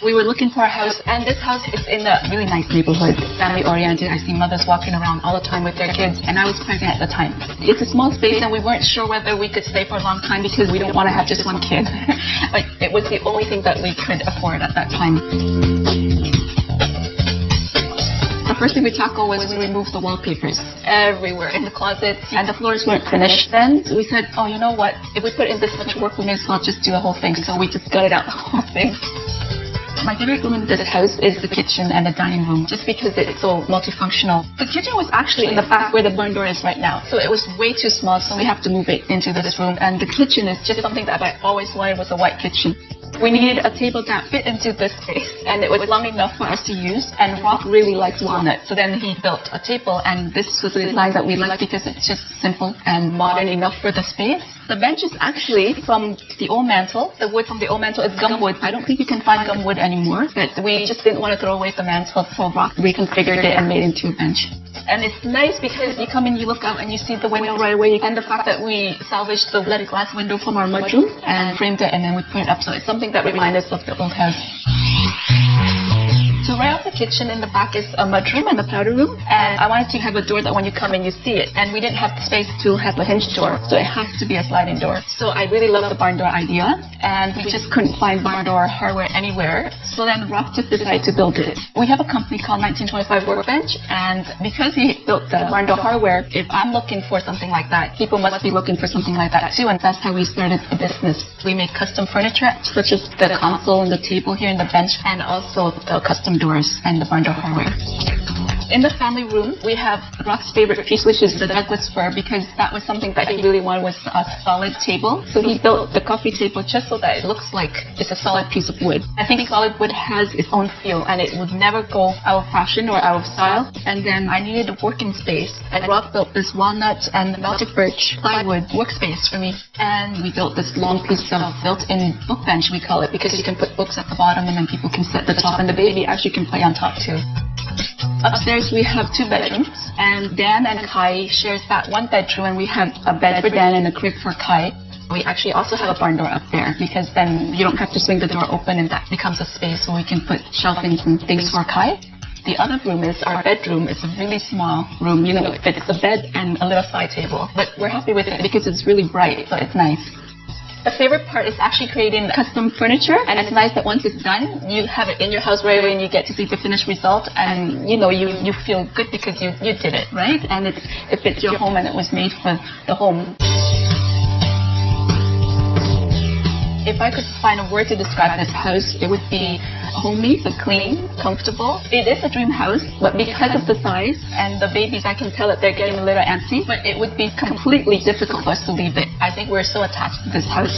We were looking for a house, and this house is in a really nice neighborhood, family-oriented. I see mothers walking around all the time with their kids, and I was pregnant at the time. It's a small space, and we weren't sure whether we could stay for a long time because we don't want to have just one kid. But it was the only thing that we could afford at that time. The first thing we tackled was we removed the wallpapers everywhere in the closets, and the floors weren't finished. Then we said, oh, you know what? If we put in this much work, we may as well just do the whole thing. So we just gutted out the whole thing. My favorite room in this house is the kitchen and the dining room, just because it's so multifunctional. The kitchen was actually in the back where the barn door is right now, so it was way too small, so we have to move it into this room. And the kitchen is just something that I always wanted, was a white kitchen. We needed a table that fit into this space, and it was long enough for us to use, and Rob really liked walnut, so then he built a table, and this was the design that we liked because it's just simple and modern enough for the space. The bench is actually from the old mantle. The wood from the old mantle is gum wood. I don't think you can find gum wood anymore, but we just didn't want to throw away the mantle, so Rob reconfigured it and made it into a bench. And it's nice because you come in, you look out, and you see the window right away. And the fact that we salvaged the leaded glass window from our mudroom and framed it, and then we put it up. So it's something that reminds us of the old house. So right off the kitchen in the back is a mudroom and a powder room. And I wanted to have a door that when you come in, you see it. And we didn't have the space to have a hinge door, so it has to be a sliding door. So I really love the barn door idea, and we just couldn't find barn door hardware anywhere. So then Rob just decided to build it. We have a company called 1925 Workbench, and because he built the barn door hardware, if I'm looking for something like that, people must be looking for something like that too, and that's how we started the business. We make custom furniture, such as the console and the table here and the bench, and also the custom doors and the barn door hardware. In the family room, we have Rock's favorite piece, which is the Douglas fir, because that was something that he really wanted, was a solid table. So he built the coffee table just so that it looks like it's a solid piece of wood. I think solid wood has its own feel, and it would never go out of fashion or out of style. And then I needed a working space, and Rock built this walnut and melted birch plywood workspace for me. And we built this long piece of built-in book bench, we call it, because you can put books at the bottom, and then people can sit at the top, and the baby actually can play on top too. Upstairs we have 2 bedrooms, and Dan and Kai shares that one bedroom, and we have a bed for Dan and a crib for Kai. We actually also have a barn door up there, because then you don't have to swing the door open, and that becomes a space where we can put shelvings and things for Kai. The other room is our bedroom. It's a really small room, you know, it fits a bed and a little side table, but we're happy with it because it's really bright, so it's nice. The favorite part is actually creating custom furniture, and it's nice that once it's done, you have it in your house right away and you get to see the finished result, and you know, you feel good because you did it, right? And it fits your home, and it was made for the home. If I could find a word to describe this house, it would be homey, clean, comfortable. It is a dream house, but because of the size and the babies, I can tell that they're getting a little antsy, but it would be completely difficult for us to leave it. I think we're so attached to this house.